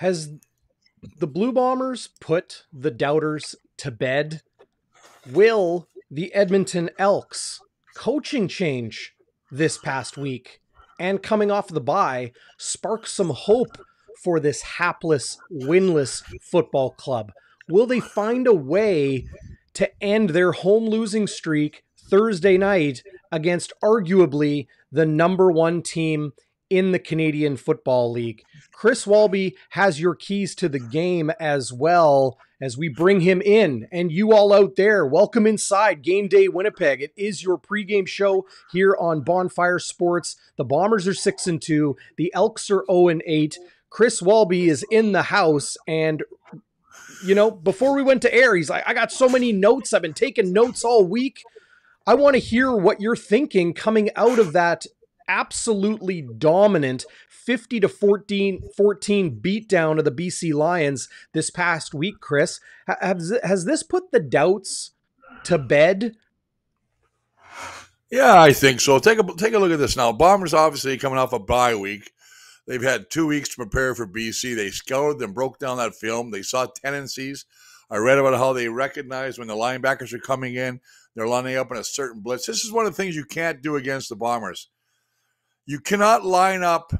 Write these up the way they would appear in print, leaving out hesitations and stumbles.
Has the Blue Bombers put the doubters to bed? Will the Edmonton Elks coaching change this past week and coming off the bye spark some hope for this hapless, winless football club? Will they find a way to end their home losing streak Thursday night against arguably the number one team in the Canadian Football League? Chris Walby has your keys to the game as well as we bring him in. And you all out there, welcome inside Game Day Winnipeg. It is your pregame show here on Bonfire Sports. The Bombers are 6-2. The Elks are 0-8. Chris Walby is in the house. And, you know, before we went to air, he's like, I got so many notes. I've been taking notes all week. I want to hear what you're thinking coming out of that absolutely dominant 50-14 beatdown of the BC Lions this past week, Chris. Has this put the doubts to bed? Yeah, I think so. Take a look at this now. Bombers obviously coming off a bye week. They've had 2 weeks to prepare for BC. They scoured them, broke down that film. They saw tendencies. I read about how they recognized when the linebackers are coming in, they're lining up in a certain blitz. This is one of the things you can't do against the Bombers. You cannot line up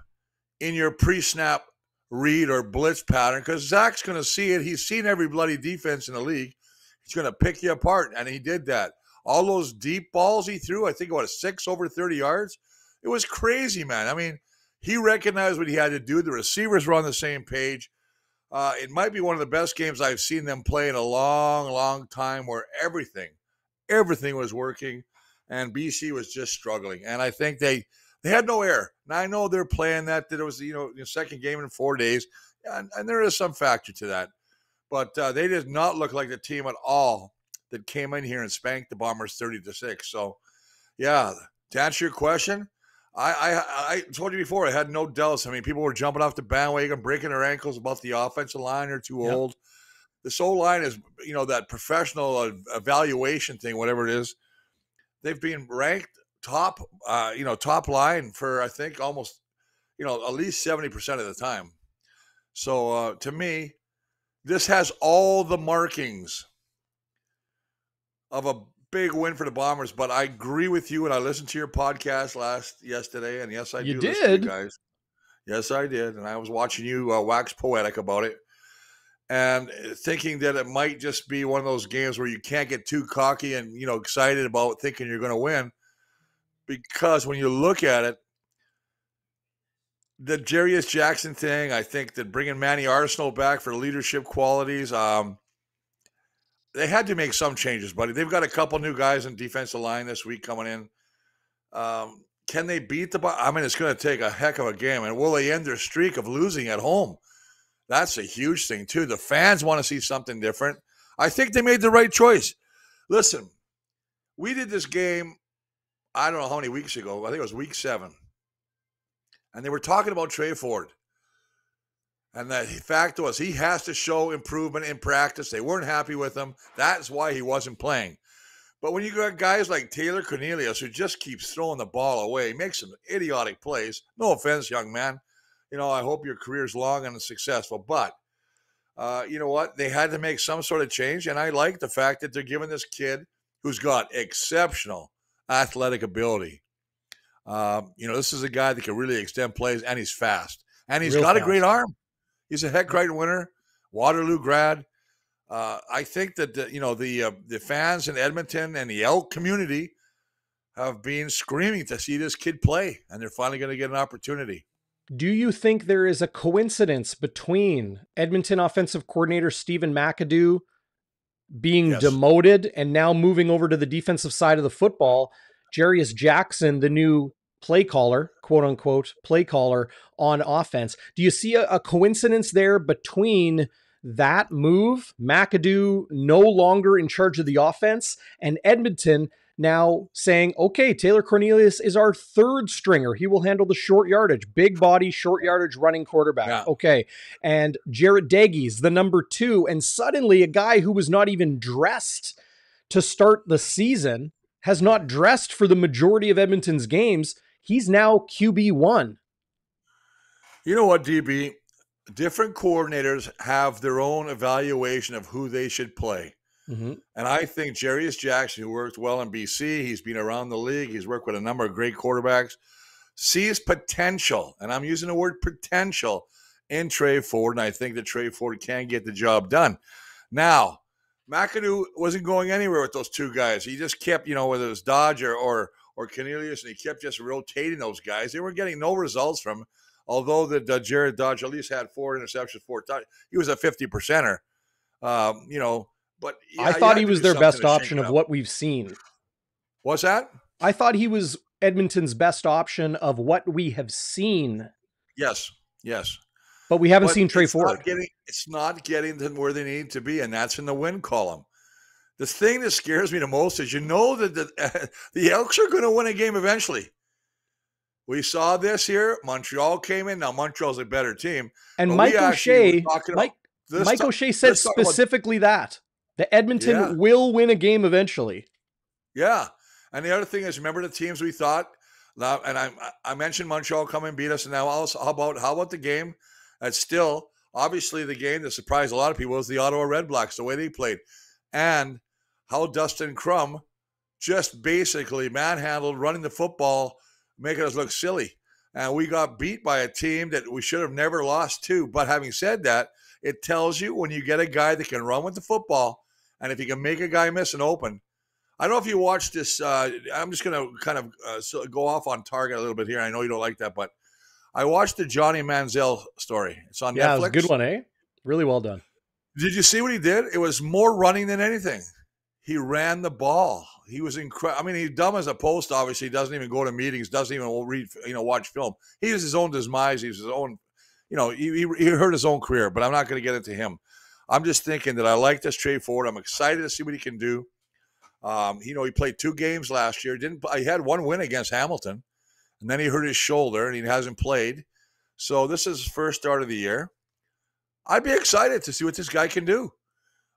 in your pre-snap read or blitz pattern because Zach's going to see it. He's seen every bloody defense in the league. He's going to pick you apart, and he did that. All those deep balls he threw, I think about 6 over 30 yards. It was crazy, man. I mean, he recognized what he had to do. The receivers were on the same page. It might be one of the best games I've seen them play in a long, long time where everything was working, and BC was just struggling. And I think they had no air. Now, I know they're playing that it was, the second game in 4 days, and there is some factor to that. But they did not look like the team at all that came in here and spanked the Bombers 30-6. So, yeah, to answer your question, I told you before, I had no doubts. I mean, people were jumping off the bandwagon, breaking their ankles about the offensive line. They're too old. This O-line is, that professional evaluation thing, whatever it is. They've been ranked top line for, I think, almost, at least 70% of the time. So to me, this has all the markings of a big win for the Bombers. But I agree with you, and I listened to your podcast yesterday, and yes, I do listen to you guys. Yes, I did, and I was watching you wax poetic about it, and thinking that it might just be one of those games where you can't get too cocky and excited about thinking you're going to win. Because when you look at it, the Jarius Jackson thing, I think that bringing Manny Arsenal back for leadership qualities, they had to make some changes, buddy. They've got a couple new guys in defensive line this week coming in. Can they beat it's going to take a heck of a game. And will they end their streak of losing at home? That's a huge thing, too. The fans want to see something different. I think they made the right choice. Listen, we did this game, I don't know how many weeks ago. I think it was week 7. And they were talking about Tre Ford. And the fact was he has to show improvement in practice. They weren't happy with him. That's why he wasn't playing. But when you got guys like Taylor Cornelius who just keeps throwing the ball away, makes some idiotic plays. No offense, young man. I hope your career's long and successful. But you know what? They had to make some sort of change. And I like the fact that they're giving this kid who's got exceptional athletic ability. This is a guy that can really extend plays, and he's fast. And he's got a great arm. He's a Heck-Right winner, Waterloo grad. I think that the fans in Edmonton and the Elk community have been screaming to see this kid play, and they're finally going to get an opportunity. Do you think there is a coincidence between Edmonton offensive coordinator Stephen McAdoo being demoted and now moving over to the defensive side of the football, Jarius Jackson, the new play caller, quote unquote, play caller on offense? Do you see a coincidence there between that move, McAdoo no longer in charge of the offense, and Edmonton now saying, okay, Taylor Cornelius is our third stringer. He will handle the short yardage, big body, short yardage running quarterback. Yeah. Okay. And Jarrett Dagies, the number 2. And suddenly a guy who was not even dressed to start the season, has not dressed for the majority of Edmonton's games. He's now QB1. You know what, DB? different coordinators have their own evaluation of who they should play. Mm-hmm. And I think Jarius Jackson, who worked well in BC, he's been around the league, he's worked with a number of great quarterbacks, sees potential, and I'm using the word potential, in Tre Ford, and I think that Tre Ford can get the job done. Now, McAdoo wasn't going anywhere with those two guys. He just kept, whether it was Dodge or Cornelius, and he kept just rotating those guys. They were getting no results from him, although the Jared Dodge at least had 4 interceptions, 4 touchdowns. He was a 50%er, but yeah, I thought he was their best option of what we've seen. What's that? I thought he was Edmonton's best option of what we have seen. Yes. But we haven't seen Tre Ford. It's not getting them where they need to be, and that's in the win column. The thing that scares me the most is that the Elks are going to win a game eventually. We saw this here. Montreal came in. Now, Montreal's a better team. And Mike O'Shea said specifically that Edmonton will win a game eventually. Yeah. And the other thing is, remember the teams we thought, and I mentioned Montreal come and beat us, and now also, how about the game that's still, obviously the game that surprised a lot of people was the Ottawa Redblacks, the way they played, and how Dustin Crum just basically manhandled running the football, making us look silly. And we got beat by a team that we should have never lost to. But having said that, it tells you when you get a guy that can run with the football, and if you can make a guy miss an open. I don't know if you watched this. I'm just going to kind of go off on target a little bit here. I know you don't like that, but I watched the Johnny Manziel story. It's on Netflix. Yeah, it was a good one, eh? Really well done. Did you see what he did? It was more running than anything. He ran the ball. He was incredible. I mean, he's dumb as a post, obviously. He doesn't even go to meetings, doesn't even read, watch film. He was his own demise. He was his own, he hurt his own career, but I'm not going to get into him. I'm just thinking that I like this Tre Ford. I'm excited to see what he can do. He played 2 games last year. He had 1 win against Hamilton, and then he hurt his shoulder, and he hasn't played. So this is his first start of the year. I'd be excited to see what this guy can do.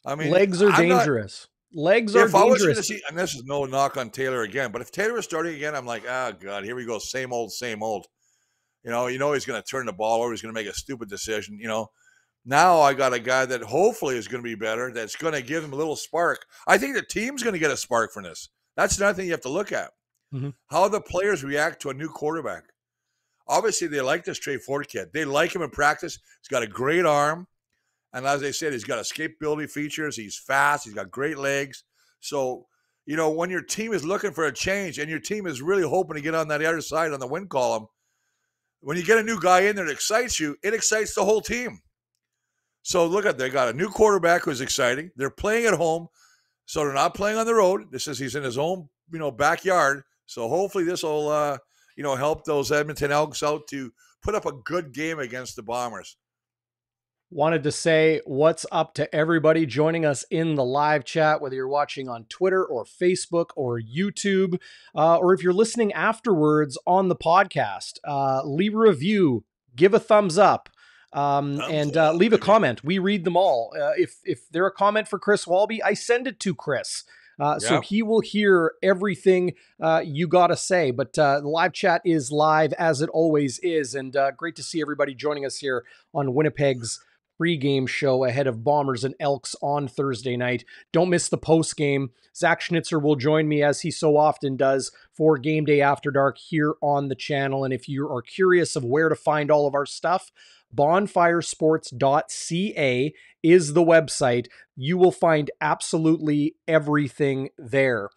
I mean, legs are dangerous. Legs are dangerous. I was going to see, and this is no knock on Taylor again, but if Taylor was starting again, I'm like, God, here we go, same old, same old. He's going to turn the ball over. He's going to make a stupid decision. Now I got a guy that hopefully is going to be better. That's going to give him a little spark. I think the team's going to get a spark from this. That's another thing you have to look at. Mm-hmm. How the players react to a new quarterback. Obviously, they like this Tre Ford kid. They like him in practice. He's got a great arm. And as I said, he's got escapability features. He's fast. He's got great legs. So, when your team is looking for a change and your team is really hoping to get on that other side on the win column, when you get a new guy in there that excites you, it excites the whole team. So look at, they got a new quarterback who's exciting. They're playing at home, so they're not playing on the road. He's in his own, backyard. So hopefully this will, help those Edmonton Elks out to put up a good game against the Bombers. Wanted to say what's up to everybody joining us in the live chat, whether you're watching on Twitter or Facebook or YouTube, or if you're listening afterwards on the podcast. Leave a review, give a thumbs up. And leave a comment. We read them all. If they're a comment for Chris Walby, I send it to Chris. So he will hear everything you got to say. But the live chat is live as it always is. And great to see everybody joining us here on Winnipeg's pregame show ahead of Bombers and Elks on Thursday night. Don't miss the postgame. Zach Schnitzer will join me, as he so often does, for Game Day After Dark here on the channel. And if you are curious of where to find all of our stuff, BonfireSports.ca is the website. You will find absolutely everything there.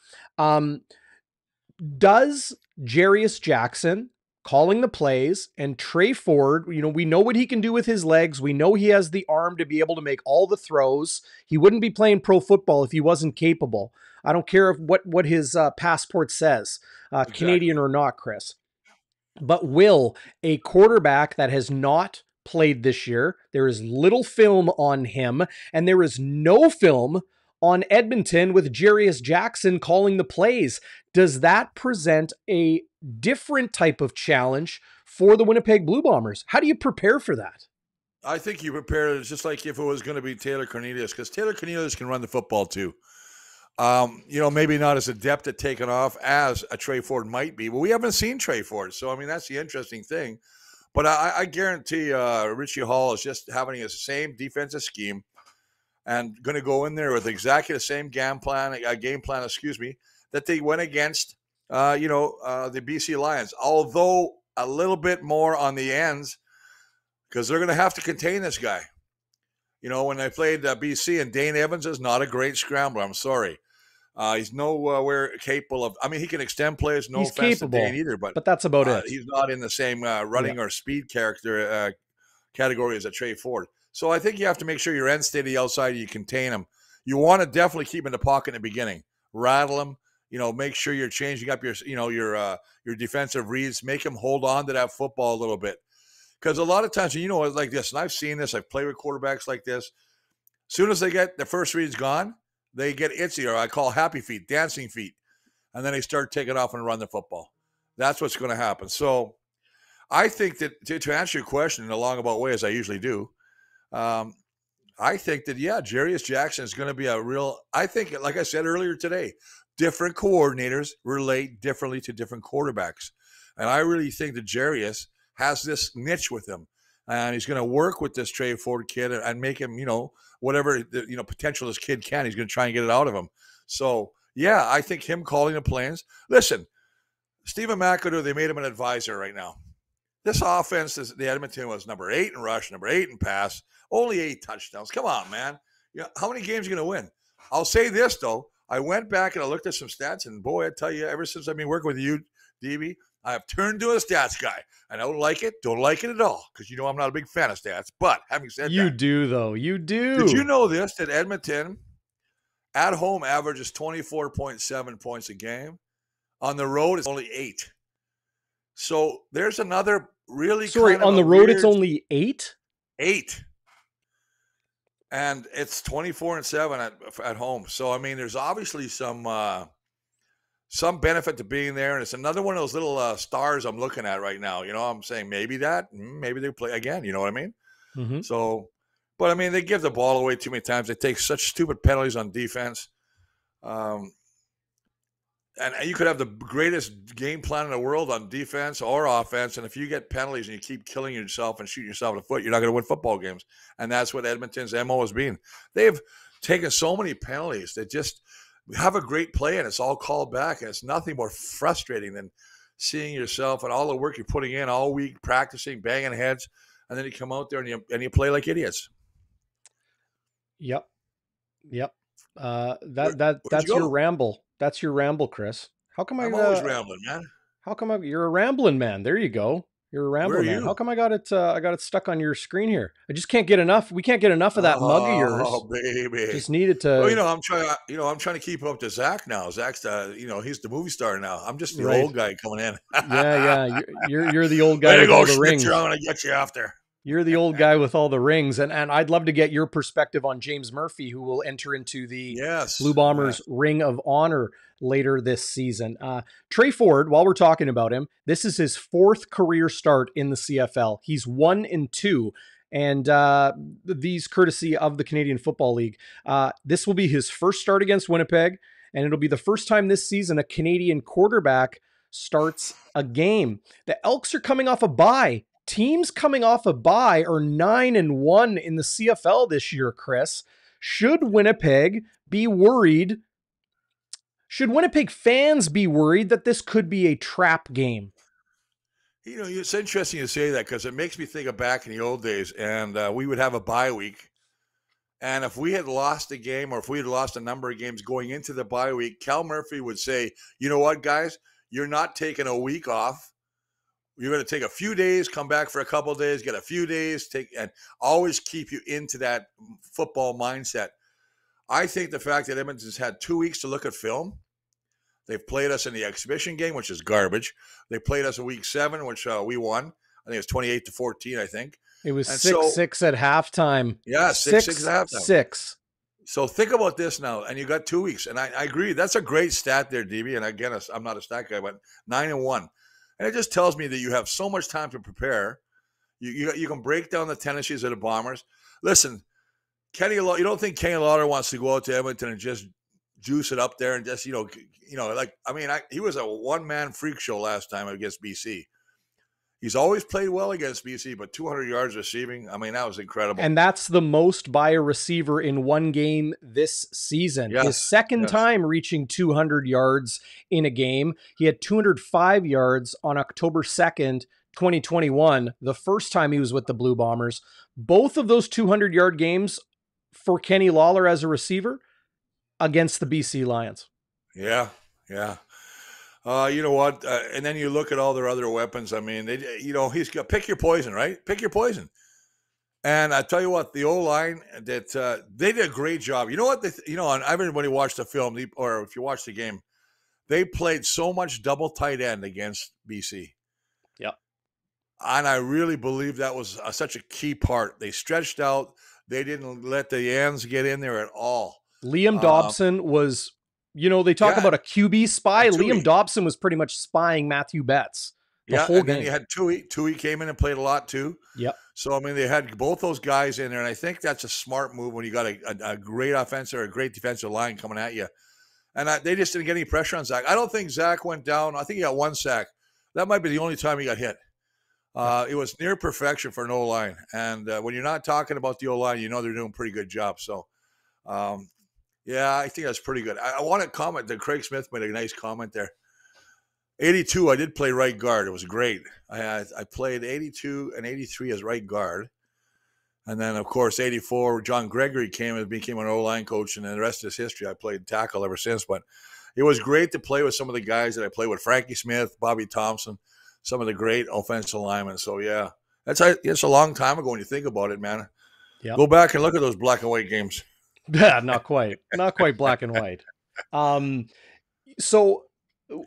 Does Jarius Jackson calling the plays and Tre Ford, we know what he can do with his legs. We know he has the arm to be able to make all the throws. He wouldn't be playing pro football if he wasn't capable. I don't care what his passport says, exactly. Canadian or not, Chris. But will a quarterback that has not played this year, there is little film on him, and there is no film on Edmonton with Jarius Jackson calling the plays, does that present a different type of challenge for the Winnipeg Blue Bombers? How do you prepare for that? I think you prepare it just like if it was going to be Taylor Cornelius, because Taylor Cornelius can run the football too. Maybe not as adept at taking off as a Tre Ford might be, but we haven't seen Tre Ford. So, that's the interesting thing. But I guarantee Richie Hall is just having the same defensive scheme and going to go in there with exactly the same game plan, that they went against, the BC Lions. Although a little bit more on the ends, because they're going to have to contain this guy. When they played BC, and Dane Evans is not a great scrambler. I'm sorry. He's nowhere capable of. I mean, he can extend plays. No He's offense capable, to Dane either, but that's about it. he's not in the same running or speed category as a Tre Ford. So I think you have to make sure your end state of the outside, you contain him. You want to definitely keep him in the pocket in the beginning, rattle him. Make sure you're changing up your defensive reads. Make him hold on to that football a little bit, because a lot of times, like this, and I've seen this. I've played with quarterbacks like this. As soon as they get the first read's gone, they get itchy, or I call happy feet, dancing feet, and then they start taking off and run the football. That's what's going to happen. So I think that to answer your question in a long about way, as I usually do, I think that, Jarius Jackson is going to be I think, like I said earlier today, different coordinators relate differently to different quarterbacks. And I really think that Jarius has this niche with him. And he's going to work with this Tre Ford kid and make him, whatever potential this kid can. He's going to try and get it out of him. So I think him calling the plays. Listen, Stephen McAdoo, they made him an advisor right now. This offense, the Edmonton, was number 8 in rush, number 8 in pass, only 8 touchdowns. Come on, man. How many games are you going to win? I'll say this though. I went back and I looked at some stats, and boy, I tell you, ever since I've been working with you, DB, I have turned to a stats guy. I don't like it at all, because I'm not a big fan of stats. But having said that, You do, though. You do. Did you know this, that Edmonton at home averages 24.7 points a game? On the road, it's only 8. So there's another really on the road, it's only 8? 8. And it's 24-7 at home. So, I mean, there's obviously some benefit to being there. And it's another one of those little stars I'm looking at right now. I'm saying maybe they play again. You know what I mean? Mm-hmm. So, but I mean, they give the ball away too many times. They take such stupid penalties on defense. And you could have the greatest game plan in the world on defense or offense, and if you get penalties and you keep killing yourself and shooting yourself in the foot, you're not going to win football games. And that's what Edmonton's MO has been. They've taken so many penalties that just have a great play, and it's all called back, and it's nothing more frustrating than seeing yourself and all the work you're putting in all week, practicing, banging heads, and then you come out there and you play like idiots. Yep. That's your ramble. That's your ramble, Chris. How come I'm always rambling, man? How come you're a rambling man? There you go. You're a rambling man. How come I got it stuck on your screen here? I just can't get enough. We can't get enough of that mug of yours. Oh, baby. Just needed to. Well, I'm trying to keep up to Zach now. Zach's he's the movie star now. I'm just the old guy coming in. Yeah. You're the old guy with all the rings. I'm gonna get you after. You're the old guy with all the rings, and I'd love to get your perspective on James Murphy, who will enter into the Blue Bombers Ring of Honor later this season. Tre Ford, while we're talking about him, this is his 4th career start in the CFL. He's 1-2, and these courtesy of the Canadian Football League. This will be his first start against Winnipeg, and it'll be the first time this season a Canadian quarterback starts a game. The Elks are coming off a bye. Teams coming off a bye are 9-1 in the CFL this year, Chris. Should Winnipeg be worried? Should Winnipeg fans be worried that this could be a trap game? It's interesting you say that, because it makes me think of back in the old days, and we would have a bye week. And if we had lost a game, or if we had lost a number of games going into the bye week, Cal Murphy would say, you know what, guys, you're not taking a week off. You're going to take a few days, come back for a couple of days, get a few days, and always keep you into that football mindset. I think the fact that Edmonton's had 2 weeks to look at film, they've played us in the exhibition game, which is garbage. They played us in week 7, which we won. I think it was 28-14, I think. It was 6-6 at halftime. Yeah, 6-6 at halftime. 6. So think about this now, and you got 2 weeks. And I agree. That's a great stat there, DB. And again, I'm not a stat guy, but 9-1. And it just tells me that you have so much time to prepare. You can break down the tendencies of the Bombers. Listen, you don't think Kenny Lauder wants to go out to Edmonton and just juice it up there and just, he was a one-man freak show last time against BC. He's always played well against BC, but 200 yards receiving, I mean, that was incredible. And that's the most by a receiver in one game this season. Yes, His second time reaching 200 yards in a game. He had 205 yards on October 2nd, 2021, the first time he was with the Blue Bombers. Both of those 200-yard games for Kenny Lawler as a receiver against the BC Lions. Yeah. You know what? And then you look at all their other weapons. I mean, he's got pick your poison, right? Pick your poison. And I tell you what, the O-line, that they did a great job. You know what? Everybody watched the film, or if you watch the game, they played so much double tight end against BC. Yep. And I really believe that was such a key part. They stretched out. They didn't let the ends get in there at all. Liam Dobson was, they talk about a QB spy. Liam Dobson was pretty much spying Matthew Betts the whole game. Then you had Tui came in and played a lot too. Yep. So, I mean, they had both those guys in there, and I think that's a smart move when you got a great offensive or a great defensive line coming at you. And they just didn't get any pressure on Zach. I don't think Zach went down. I think he got one sack. That might be the only time he got hit. It was near perfection for an O-line. And when you're not talking about the O-line, you know they're doing a pretty good job. So, I think that's pretty good. I want to comment that Craig Smith made a nice comment there. 82, I did play right guard. It was great. I played 82 and 83 as right guard. And then, of course, 84, John Gregory came and became an O-line coach, and then the rest is history. I played tackle ever since. But it was great to play with some of the guys that I played with, Frankie Smith, Bobby Thompson, some of the great offensive linemen. So, yeah, it's a long time ago when you think about it, man. Yep. Go back and look at those black and white games. Yeah, not quite black and white. So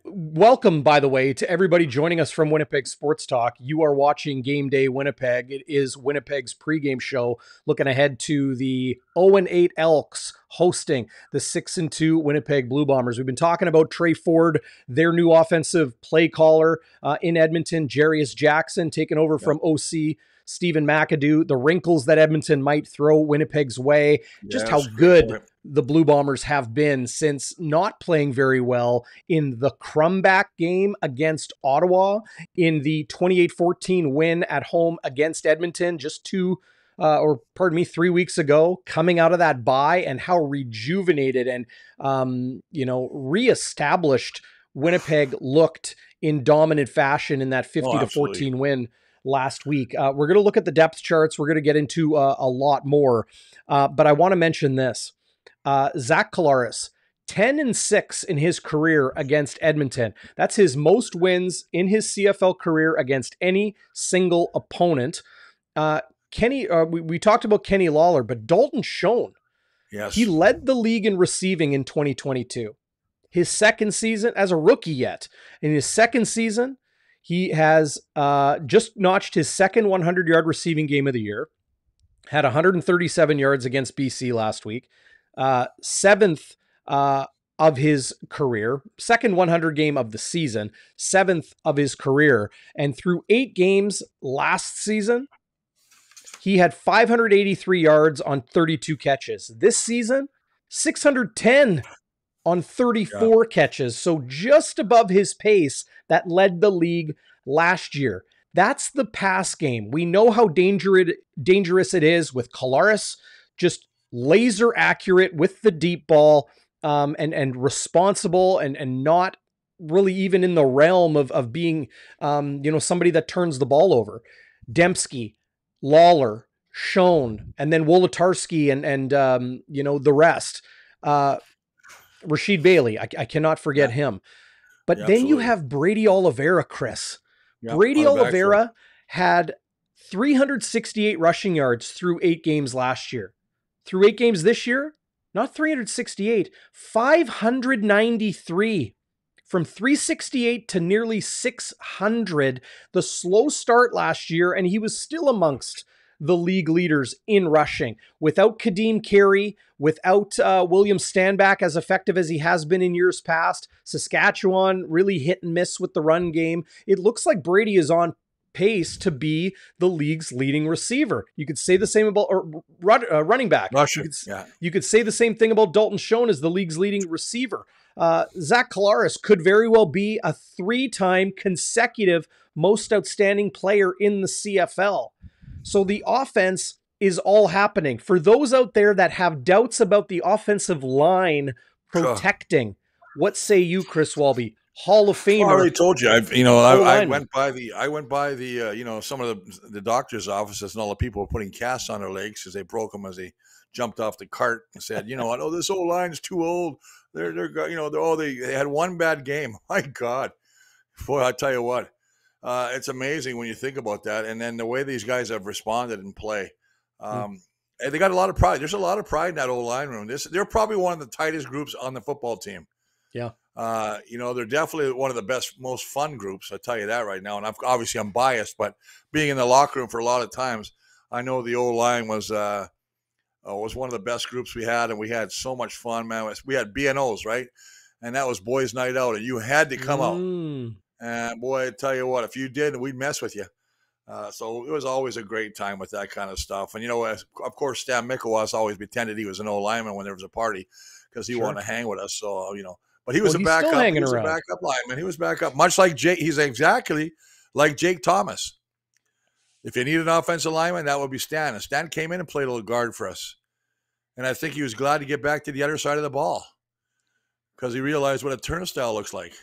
welcome, by the way, to everybody joining us from Winnipeg Sports Talk. You are watching Game Day Winnipeg. It is Winnipeg's pregame show, looking ahead to the 0-8 Elks hosting the 6-2 Winnipeg Blue Bombers. We've been talking about Tre Ford, their new offensive play caller in Edmonton, Jarius Jackson taking over from OC Stephen McAdoo, the wrinkles that Edmonton might throw Winnipeg's way, just how good the Blue Bombers have been since not playing very well in the Crumback game against Ottawa, in the 28-14 win at home against Edmonton just 3 weeks ago, coming out of that bye, and how rejuvenated and, reestablished Winnipeg looked in dominant fashion in that 50-14 win last week. We're going to look at the depth charts. We're going to get into a lot more, but I want to mention this. Zach Collaros, 10-6 in his career against Edmonton. That's his most wins in his CFL career against any single opponent. We talked about Kenny Lawler, but Dalton Schoen, he led the league in receiving in 2022. His second season as a rookie yet. In his second season, he has just notched his second 100-yard receiving game of the year, had 137 yards against BC last week, seventh of his career, second 100 game of the season, seventh of his career. And through 8 games last season, he had 583 yards on 32 catches. This season, 610 on 34 catches. So just above his pace that led the league last year. That's the pass game. We know how dangerous it is with Collaros, just laser accurate with the deep ball, and responsible and not really even in the realm of being, somebody that turns the ball over. Dembski, Lawler, Schoen, and then Wolodarski and the rest. Rashid Bailey, I cannot forget him. But then you have Brady Oliveira, Chris. Brady Oliveira had 368 rushing yards through 8 games last year. Through 8 games this year, not 368, 593. From 368 to nearly 600. The slow start last year, and he was still amongst the league leaders in rushing. Without Kadeem Carey, without William Stanback as effective as he has been in years past, Saskatchewan really hit and miss with the run game. It looks like Brady is on pace to be the league's leading receiver. You could say the same about running back. Rusher, yeah. You could say the same thing about Dalton Schoen as the league's leading receiver. Zach Collaros could very well be a 3-time consecutive most outstanding player in the CFL. So the offense is all happening. For those out there that have doubts about the offensive line protecting, what say you, Chris Walby? Hall of Famer. I already told you. I went by the some of the doctor's offices, and all the people were putting casts on their legs because they broke them as they jumped off the cart and said, oh, this old line's too old. They had one bad game. My God, boy, I tell you what, it's amazing when you think about that, and then the way these guys have responded in play. And they got a lot of pride. There's a lot of pride in that old line room. They're probably one of the tightest groups on the football team. Yeah. They're definitely one of the best, most fun groups. I tell you that right now. And obviously I'm biased, but being in the locker room for a lot of times, I know the old line was one of the best groups we had, and we had so much fun, man. We had BNOs, right? And that was boys' night out, and you had to come out. And boy, I tell you what, if you did, we'd mess with you. So it was always a great time with that kind of stuff. And, of course, Stan Mikowas always pretended he was an old lineman when there was a party because he wanted to hang with us. So, but he was a backup. He was a backup lineman. He was backup, much like Jake. He's exactly like Jake Thomas. If you need an offensive lineman, that would be Stan. And Stan came in and played a little guard for us. And I think he was glad to get back to the other side of the ball because he realized what a turnstile looks like.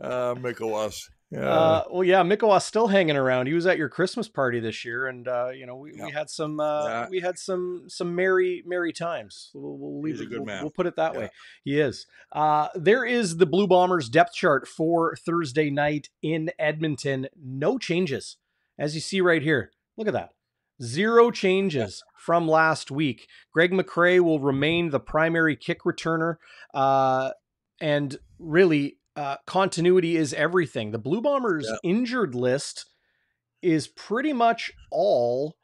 Mikowas. Yeah. Mikowas still hanging around. He was at your Christmas party this year, and we had some merry times. We'll leave He's it. A good man. We'll put it that way. He is. There is the Blue Bombers depth chart for Thursday night in Edmonton. No changes, as you see right here. Look at that. 0 changes from last week. Greg McCrae will remain the primary kick returner, and really. Continuity is everything. The Blue Bombers injured list is pretty much all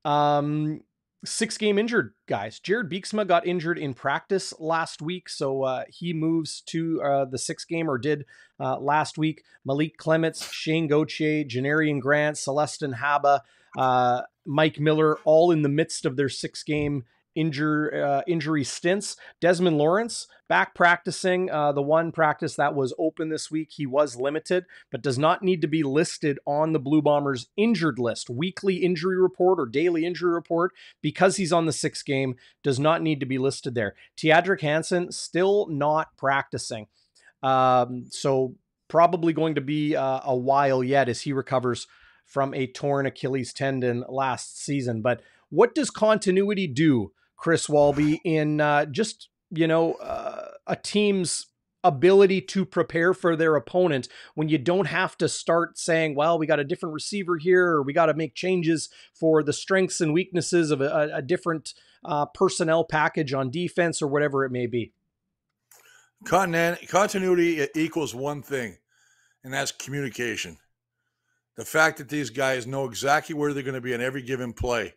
6-game injured guys. Jared Beeksma got injured in practice last week, so he moves to the 6-game, or did last week. Malik Clements, Shane Gauthier, Janarian Grant, Celestin Haba, Mike Miller, all in the midst of their 6-game injury stints. Desmond Lawrence back practicing. The one practice that was open this week, he was limited, but does not need to be listed on the Blue Bombers injured list, weekly injury report or daily injury report, because he's on the 6-game, does not need to be listed there. Teadric Hansen still not practicing. So probably going to be a while yet as he recovers from a torn Achilles tendon last season. But what does continuity do, Chris Walby, in a team's ability to prepare for their opponent when you don't have to start saying, well, we got a different receiver here, or we got to make changes for the strengths and weaknesses of a different personnel package on defense, or whatever it may be? Continuity equals one thing, and that's communication. The fact that these guys know exactly where they're going to be in every given play.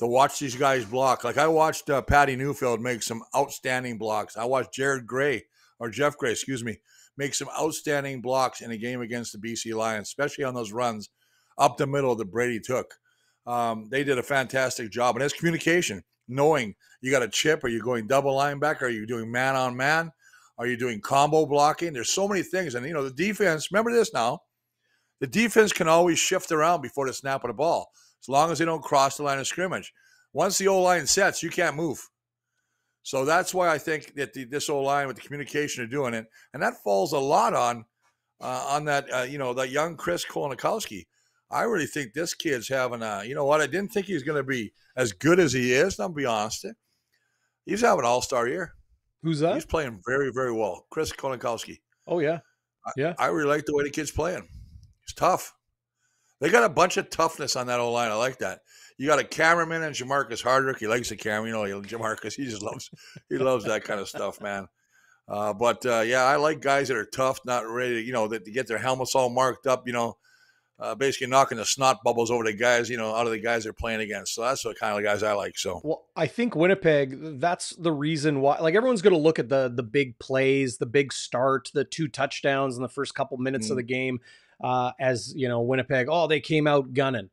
To watch these guys block. Like I watched Patty Newfield make some outstanding blocks. I watched Jeff Gray, make some outstanding blocks in a game against the BC Lions, especially on those runs up the middle that Brady took. They did a fantastic job. And it's communication, knowing you got a chip. Are you going double linebacker? Are you doing man-on-man? Are you doing combo blocking? There's so many things. And, the defense, remember this now, the defense can always shift around before the snap of the ball, as long as they don't cross the line of scrimmage. Once the O-line sets, you can't move. So that's why I think that this O-line with the communication are doing it. And that falls a lot on that, that young Chris Kolnikowski. I really think this kid's having I didn't think he was going to be as good as he is. I'll be honest. He's having an all-star year. Who's that? He's playing very, very well. Chris Kolnikowski. Oh, yeah. Yeah. I really like the way the kid's playing. He's tough. They got a bunch of toughness on that O-line. I like that. You got a cameraman and Jamarcus Hardrick. He likes the camera. Jamarcus, he loves that kind of stuff, man. I like guys that are tough, not ready to, that to get their helmets all marked up, basically knocking the snot bubbles over the guys, out of the guys they're playing against. So that's the kind of guys I like. So, well, I think Winnipeg, that's the reason why, like, everyone's going to look at the big plays, the big start, the 2 touchdowns in the first couple minutes of the game, as, Winnipeg, oh, they came out gunning.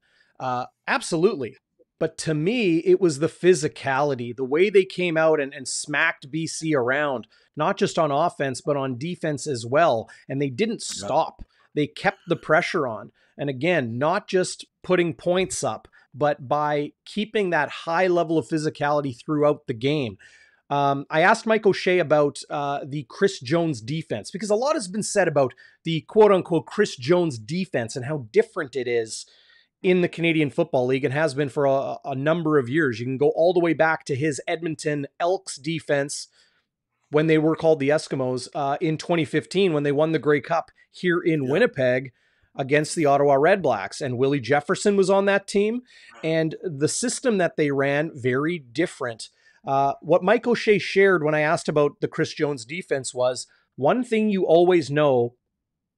Absolutely. But to me, it was the physicality, the way they came out and smacked BC around, not just on offense, but on defense as well. And they didn't stop. They kept the pressure on. And again, not just putting points up, but by keeping that high level of physicality throughout the game. I asked Mike O'Shea about the Chris Jones defense, because a lot has been said about the quote unquote Chris Jones defense and how different it is in the Canadian Football League and has been for a number of years. You can go all the way back to his Edmonton Elks defense when they were called the Eskimos in 2015, when they won the Grey Cup here in Winnipeg against the Ottawa Red Blacks. And Willie Jefferson was on that team. And the system that they ran, very different. What Mike O'Shea shared when I asked about the Chris Jones defense was, one thing you always know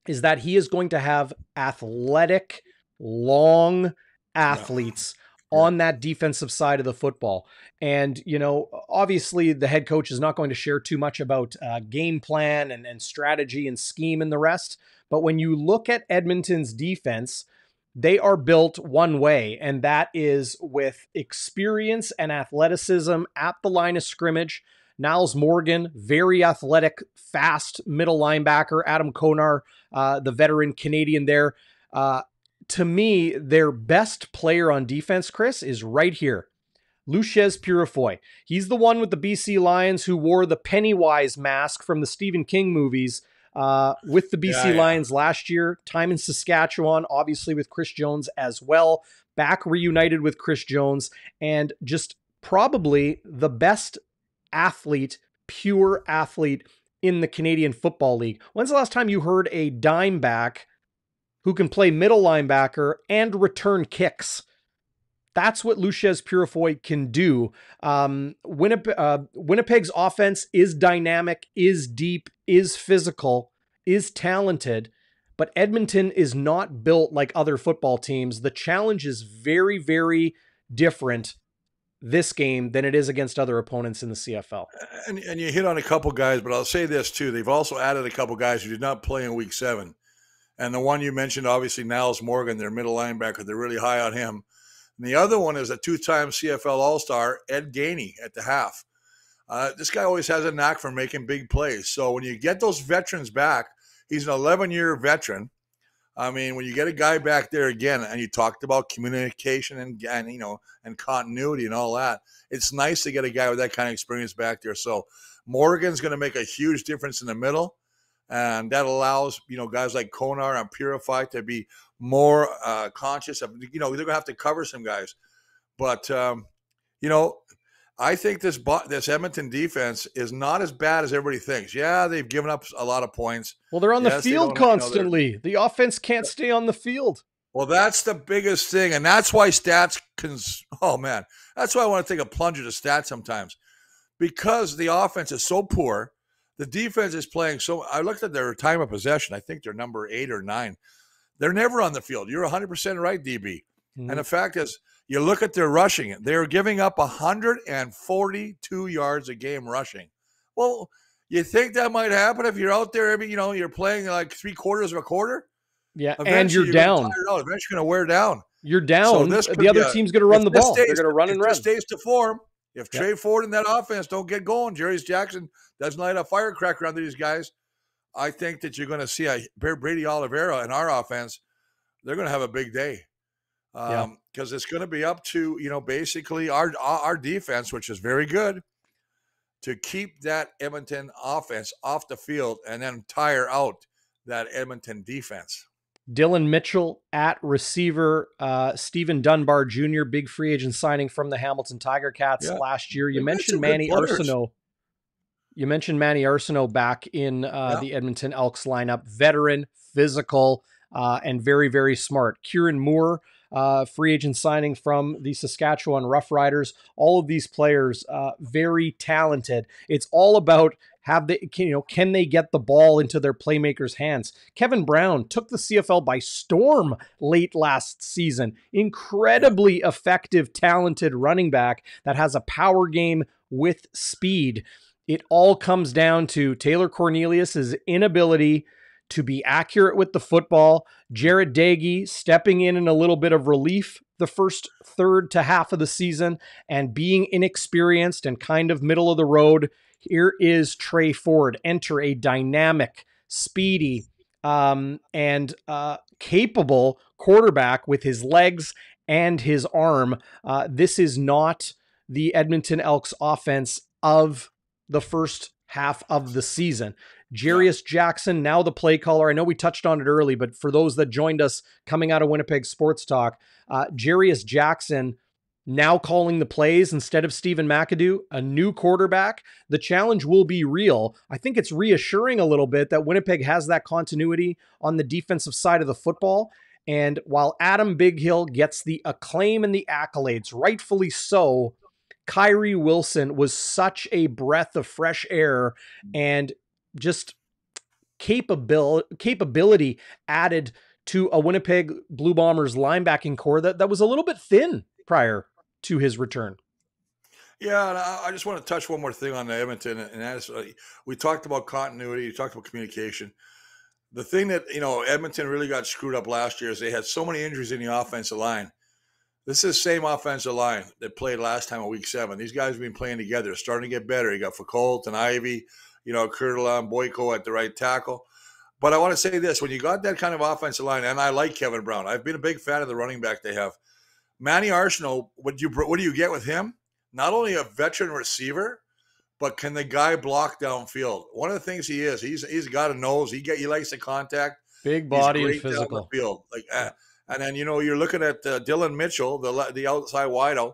is that he is going to have athletic, long athletes on that defensive side of the football. And, obviously the head coach is not going to share too much about game plan and strategy and scheme and the rest. But when you look at Edmonton's defense, they are built one way, and that is with experience and athleticism at the line of scrimmage. Niles Morgan, very athletic, fast middle linebacker. Adam Konar, the veteran Canadian there. To me, their best player on defense, Chris, is right here. Loucheiz Purifoy. He's the one with the BC Lions who wore the Pennywise mask from the Stephen King movies with the BC Lions last year. Time in Saskatchewan, obviously with Chris Jones as well. Back reunited with Chris Jones, and just probably the best athlete, pure athlete in the Canadian Football League. When's the last time you heard a dime back who can play middle linebacker and return kicks? That's what Loucheiz Purifoy can do. Winnipeg's offense is dynamic, is deep, is physical, is talented, but Edmonton is not built like other football teams. The challenge is very, very different this game than it is against other opponents in the CFL. And you hit on a couple guys, but I'll say this too. They've also added a couple guys who did not play in week 7. And the one you mentioned, obviously, Niles Morgan, their middle linebacker, they're really high on him. And the other one is a 2-time CFL All-Star, Ed Gainey, at the half. This guy always has a knack for making big plays. So when you get those veterans back, he's an 11-year veteran. I mean, when you get a guy back there again, and you talked about communication and continuity and all that, it's nice to get a guy with that kind of experience back there. So Morgan's going to make a huge difference in the middle. And that allows, guys like Konar and Purify to be more conscious of, they're going to have to cover some guys. But, I think this Edmonton defense is not as bad as everybody thinks. Yeah, they've given up a lot of points. Well, they're on the field constantly. The offense can't stay on the field. Well, that's the biggest thing. And that's why stats that's why I want to take a plunge into stats sometimes. Because the offense is so poor. The defense is playing I looked at their time of possession. I think they're number 8 or 9. They're never on the field. You're 100% right, DB. Mm-hmm. And the fact is, you look at their rushing. They're giving up 142 yards a game rushing. Well, you think that might happen if you're out there, you're playing like 3/4 of a quarter? Yeah, and you're down. Eventually, you're going to wear down. You're down. So the other team's going to run the ball. They're going to run and run. If this stays to form, if Tre Ford and that offense don't get going, Jerry Jackson doesn't light a firecracker under these guys, I think that you're going to see a Brady Oliveira in our offense. They're going to have a big day because it's going to be up to, basically our defense, which is very good, to keep that Edmonton offense off the field and then tire out that Edmonton defense. Dylan Mitchell at receiver, Stephen Dunbar Jr., big free agent signing from the Hamilton Tiger Cats last year. You mentioned Manny Arsenault. Back in the Edmonton Elks lineup. Veteran, physical, and very, very smart. Kieran Moore, free agent signing from the Saskatchewan Roughriders. All of these players, very talented. It's all about can they get the ball into their playmakers' hands? Kevin Brown took the CFL by storm late last season. Incredibly effective, talented running back that has a power game with speed. It all comes down to Taylor Cornelius's inability to be accurate with the football. Jared Dagey stepping in a little bit of relief the first third to half of the season and being inexperienced and kind of middle of the road. Here is Tre Ford, enter a dynamic, speedy, and capable quarterback with his legs and his arm. This is not the Edmonton Elks offense of the first half of the season. Jarius Jackson, now the play caller. I know we touched on it early, but for those that joined us coming out of Winnipeg Sports Talk, Jarius Jackson now calling the plays instead of Stephen McAdoo, a new quarterback. The challenge will be real. I think it's reassuring a little bit that Winnipeg has that continuity on the defensive side of the football. And while Adam Bighill gets the acclaim and the accolades, rightfully so, Kyrie Wilson was such a breath of fresh air and just capability added to a Winnipeg Blue Bombers linebacking core that was a little bit thin prior to his return. Yeah, and I just want to touch one more thing on Edmonton, and that's we talked about continuity, you talked about communication. The thing that Edmonton really got screwed up last year is they had so many injuries in the offensive line. This is the same offensive line that played last time in Week 7. These guys have been playing together, starting to get better. You got Foucault and Ivy, Kurtula and Boyko at the right tackle. But I want to say this: when you got that kind of offensive line, and I like Kevin Brown, I've been a big fan of the running back they have. Manny Arsenault, what do you get with him? Not only a veteran receiver, but can the guy block downfield? One of the things he is, he's got a nose. He likes the contact. Big body and physical. Down the field. And then you're looking at Dylan Mitchell, the outside wideout.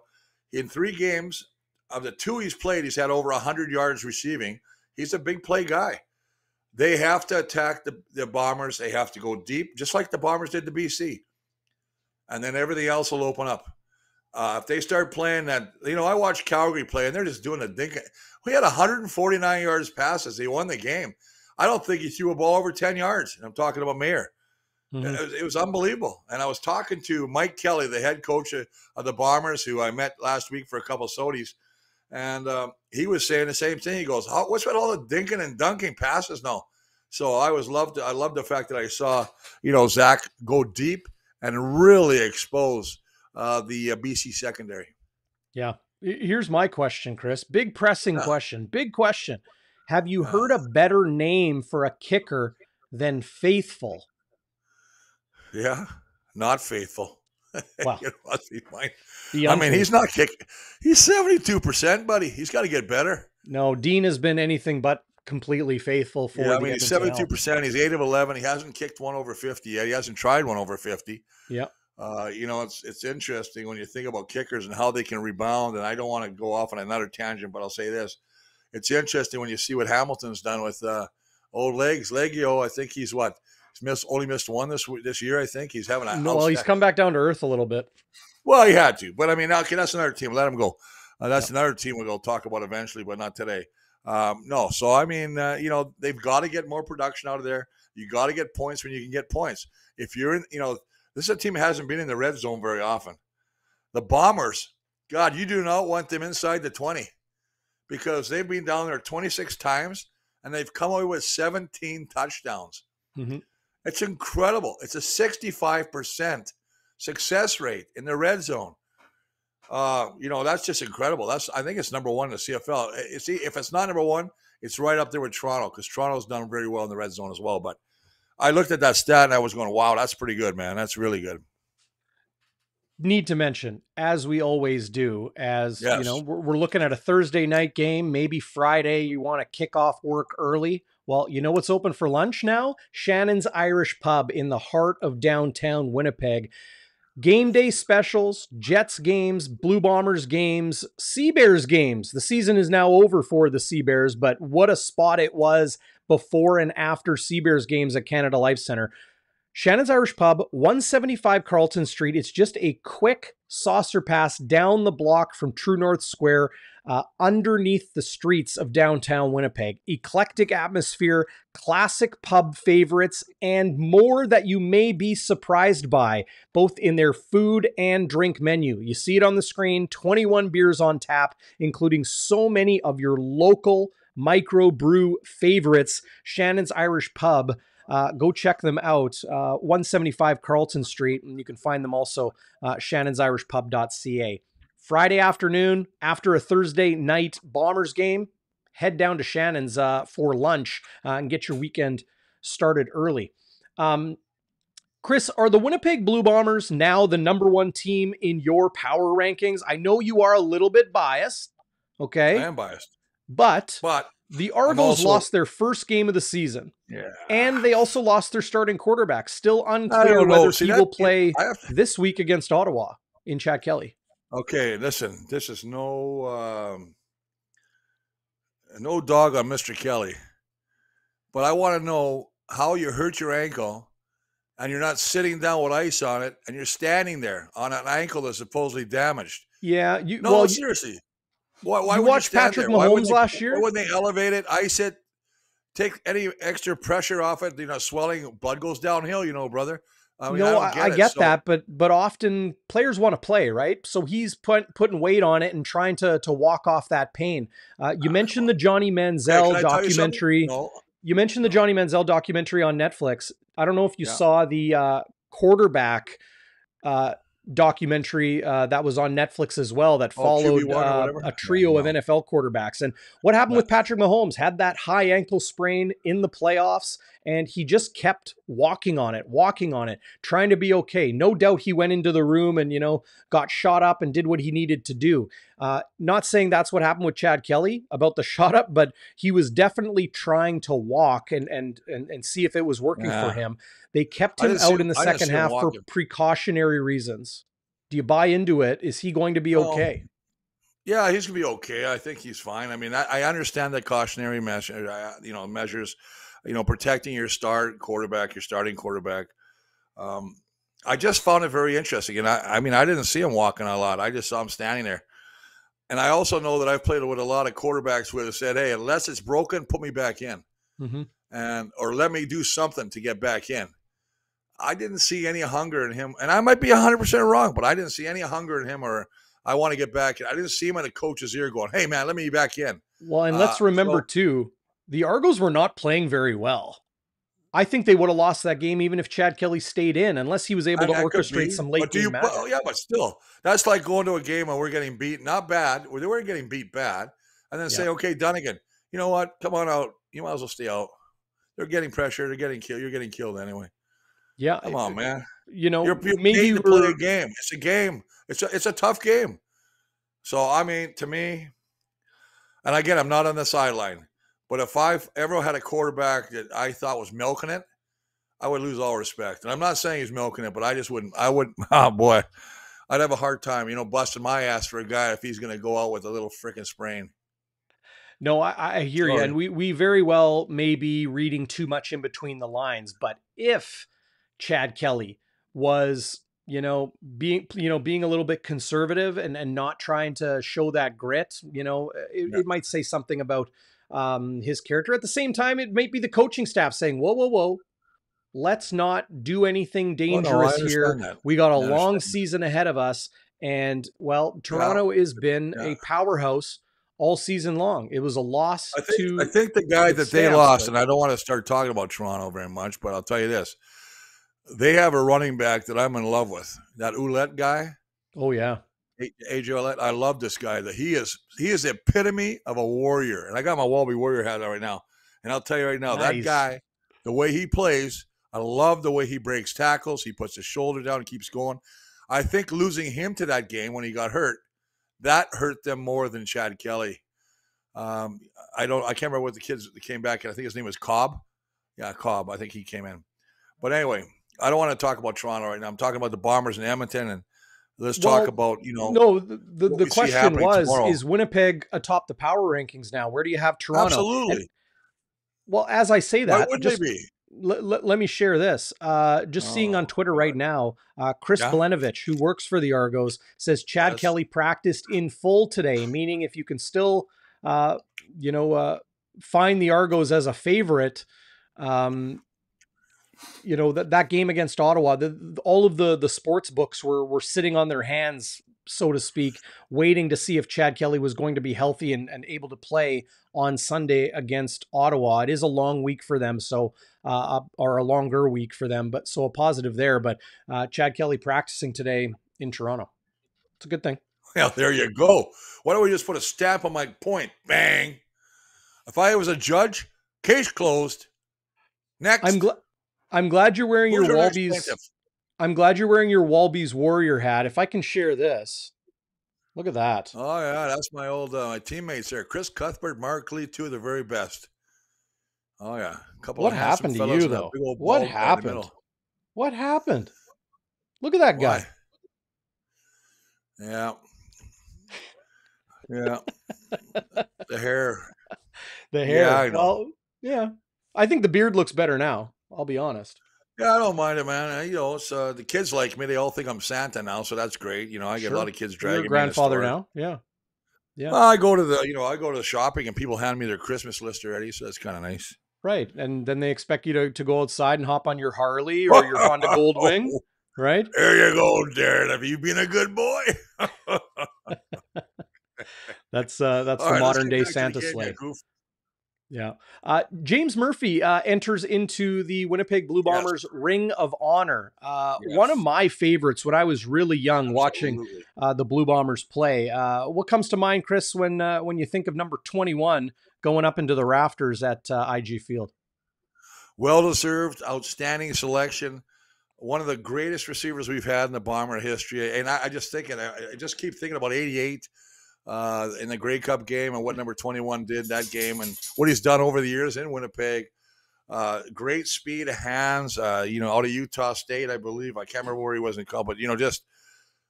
In 3 games of the 2 he's played, he's had over 100 yards receiving. He's a big play guy. They have to attack the Bombers. They have to go deep, just like the Bombers did to BC. And then everything else will open up. If they start playing that, I watched Calgary play, and they're just doing a dink. We had 149 yards passes. They won the game. I don't think he threw a ball over 10 yards. And I'm talking about Mayer. Mm-hmm. It was unbelievable. And I was talking to Mike Kelly, the head coach of the Bombers, who I met last week for a couple of sodies. And he was saying the same thing. He goes, what's with all the dinking and dunking passes now? So I loved the fact that I saw, Zach go deep and really expose the BC secondary. Yeah. Here's my question, Chris. Big pressing question. Big question. Have you heard a better name for a kicker than Faithful? Yeah, not Faithful. Wow. Must be fine. I mean, he's not kicking. He's 72%, buddy. He's got to get better. No, Dean has been anything but completely faithful for I mean, he's 72%. He's 8 of 11. He hasn't kicked one over 50 yet. He hasn't tried one over 50. Yeah. It's interesting when you think about kickers and how they can rebound. And I don't want to go off on another tangent, but I'll say this. It's interesting when you see what Hamilton's done with old legs. Leggio, I think he's only missed one this year, I think. He's having he's come back down to earth a little bit. Well, he had to. But, I mean, okay, that's another team. Let him go. That's another team we'll talk about eventually, but not today. No. So, I mean, they've got to get more production out of there. You got to get points when you can get points. If you're in, this is a team that hasn't been in the red zone very often. The Bombers, God, you do not want them inside the 20 because they've been down there 26 times and they've come away with 17 touchdowns. Mm-hmm. It's incredible. It's a 65% success rate in the red zone. That's just incredible. I think it's number 1 in the CFL. See, if it's not number 1, it's right up there with Toronto because Toronto's done very well in the red zone as well. But I looked at that stat and I was going, wow, that's pretty good, man. That's really good. Need to mention, as we always do, we're looking at a Thursday night game, maybe Friday, you want to kick off work early. Well, you know what's open for lunch now? Shannon's Irish Pub in the heart of downtown Winnipeg. Game day specials, Jets games, Blue Bombers games, Sea Bears games. The season is now over for the Sea Bears, but what a spot it was before and after Sea Bears games at Canada Life Center. Shannon's Irish Pub, 175 Carlton Street. It's just a quick saucer pass down the block from True North Square, underneath the streets of downtown Winnipeg. Eclectic atmosphere, classic pub favorites, and more that you may be surprised by, both in their food and drink menu. You see it on the screen, 21 beers on tap, including so many of your local microbrew favorites. Shannon's Irish Pub. Go check them out. 175 Carlton Street, and you can find them also shannonsirishpub.ca. Friday afternoon, after a Thursday night Bombers game, head down to Shannon's for lunch and get your weekend started early. Chris, are the Winnipeg Blue Bombers now the number one team in your power rankings? I know you are a little bit biased, okay? I am biased. But the Argos lost their first game of the season. Yeah. And they also lost their starting quarterback. Still unclear whether he will play this week against Ottawa in Chad Kelly. Okay, listen, this is no dog on Mr. Kelly. But I want to know how you hurt your ankle and you're not sitting down with ice on it and you're standing there on an ankle that's supposedly damaged. Yeah. Seriously. Why you watched Patrick Mahomes last year? Why wouldn't they elevate it, ice it, take any extra pressure off it? Swelling, blood goes downhill, brother. I get that, but often players want to play, right? So he's putting weight on it and trying to walk off that pain. You mentioned the Johnny Manziel documentary. You mentioned the Johnny Manziel documentary on Netflix. I don't know if you saw the quarterback documentary that was on Netflix as well that followed a trio of NFL quarterbacks. And what happened with Patrick Mahomes? Had that high ankle sprain in the playoffs, and he just kept walking on it, trying to be okay. No doubt he went into the room and, got shot up and did what he needed to do. Not saying that's what happened with Chad Kelly about the shot up, but he was definitely trying to walk and see if it was working for him. They kept him out in the second half for precautionary reasons. Do you buy into it? Is he going to be okay? Yeah, he's going to be okay. I think he's fine. I mean, I understand the cautionary measures, protecting your starting quarterback. I just found it very interesting. And I didn't see him walking a lot. I just saw him standing there. And I also know that I've played with a lot of quarterbacks who have said, hey, unless it's broken, put me back in. Mm-hmm. Or let me do something to get back in. I didn't see any hunger in him. And I might be 100% wrong, but I didn't see any hunger in him or I want to get back in. I didn't see him in a coach's ear going, hey, man, let me back in. Well, and let's remember, too, the Argos were not playing very well. I think they would have lost that game even if Chad Kelly stayed in, unless he was able to orchestrate some late game magic. Yeah, but still, that's like going to a game and we're getting beat, not bad, where they weren't getting beat bad, and then say, okay, Dunnigan, you know what? Come on out. You might as well stay out. They're getting pressure. They're getting killed. You're getting killed anyway. Yeah. Come on, man. You're maybe to play a game. It's a game. It's a tough game. So, to me, and again, I'm not on the sideline, but if I ever had a quarterback that I thought was milking it, I would lose all respect. And I'm not saying he's milking it, but I wouldn't, oh boy, I'd have a hard time, busting my ass for a guy if he's going to go out with a little freaking sprain. No, I hear you. And we very well may be reading too much in between the lines, but if Chad Kelly was, being a little bit conservative and not trying to show that grit, it might say something about his character. At the same time, it might be the coaching staff saying, whoa, let's not do anything dangerous here. We got a long season ahead of us. And Toronto has been a powerhouse all season long. It was a loss I think the guy that they lost, and I don't want to start talking about Toronto very much, but I'll tell you this. They have a running back that I'm in love with. That Ouellette guy. Oh, yeah. AJ Ouellette. I love this guy. That he is the epitome of a warrior. And I got my Walby Warrior hat on right now. And I'll tell you right now, that guy, the way he plays, I love the way he breaks tackles. He puts his shoulder down and keeps going. I think losing him to that game when he got hurt, that hurt them more than Chad Kelly. I can't remember what the kids that came back. I think his name was Cobb. Yeah, Cobb. I think he came in. But anyway, I don't want to talk about Toronto right now. I'm talking about the Bombers in Edmonton, and let's talk about, No, the question was, is Winnipeg atop the power rankings now? Where do you have Toronto? Absolutely. As I say that, why wouldn't they be? let me share this. Just seeing on Oh, Twitter right now, Chris yeah. Belenovich, who works for the Argos, says Chad Yes. Kelly practiced in full today, meaning if you can still, uh, you know, uh, find the Argos as a favorite, um, that game against Ottawa, all of the sports books were sitting on their hands, so to speak, waiting to see if Chad Kelly was going to be healthy and able to play on Sunday against Ottawa. It is a long week for them, or a longer week for them, but so a positive there. But Chad Kelly practicing today in Toronto. It's a good thing. Yeah, there you go. Why don't we just put a stamp on my point? Bang. If I was a judge, case closed. I'm Next. glad. I'm glad you're wearing your Who's our next Walby's. plaintiff? I'm glad you're wearing your Walby's Warrior hat. If I can share this, look at that. Oh, yeah, that's my old my teammates there. Chris Cuthbert, Mark Lee, two of the very best. Oh, yeah. A couple What of handsome happened to fellows you, and a though? big old What bald guy in the happened? middle. What happened? Look at that Why? guy. Yeah. Yeah. The hair. The Yeah, hair. I know. Well, yeah. I think the beard looks better now. I'll be honest. Yeah, I don't mind it, man. It's the kids like me. They all think I'm Santa now, so that's great. I get a lot Sure. of kids Well, you're a dragging me in the grandfather store. now. Yeah. Yeah. Well, I go to the shopping and people hand me their Christmas list already, so that's kind of nice. Right. And then they expect you to go outside and hop on your Harley or your Honda Goldwing, right? There you go, Darrin. Have you been a good boy? That's All the right, let's modern get day back to the Santa game here, sleigh. Goof. Yeah. James Murphy enters into the Winnipeg Blue Yes, Bombers Ring of Honor. One of yes, my favorites when I was really young watching absolutely. the Blue Bombers play. What comes to mind, Chris, when you think of number 21 going up into the rafters at IG Field? Well deserved, outstanding selection. One of the greatest receivers we've had in the Bomber history. And I just keep thinking about '88 in the Grey Cup game and what number 21 did that game and what he's done over the years in Winnipeg. Great speed of hands, out of Utah State, I believe. I can't remember where he was in college, but, just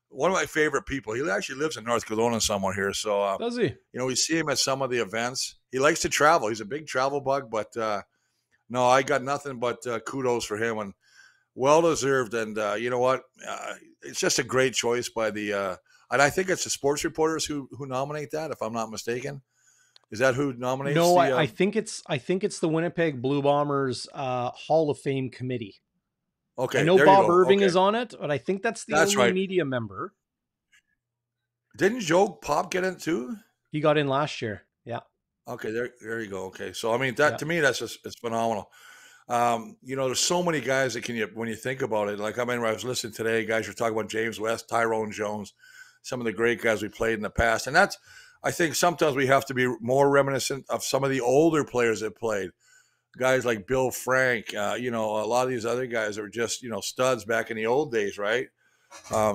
one of my favorite people. He actually lives in North Kelowna somewhere here. So, Does he? we see him at some of the events. He likes to travel. He's a big travel bug, but no, I got nothing but kudos for him and well deserved. And you know what? It's just a great choice by and I think it's the sports reporters who nominate that, if I'm not mistaken. Is that who nominates No, the? I think it's the Winnipeg Blue Bombers Hall of Fame committee. I Okay, know there you Bob go. Irving Okay, is on it, but I think that's the that's only right. media member. Didn't Joe Pop get in too? He got in last year. Yeah. Okay, there you go. Okay, so I mean Yeah. to me that's just it's phenomenal. There's so many guys that when you think about it. Like I was listening today, guys were talking about James West, Tyrone Jones, some of the great guys we played in the past, and I think sometimes we have to be more reminiscent of some of the older players that played. Guys like Bill Frank, a lot of these other guys are just studs back in the old days, right?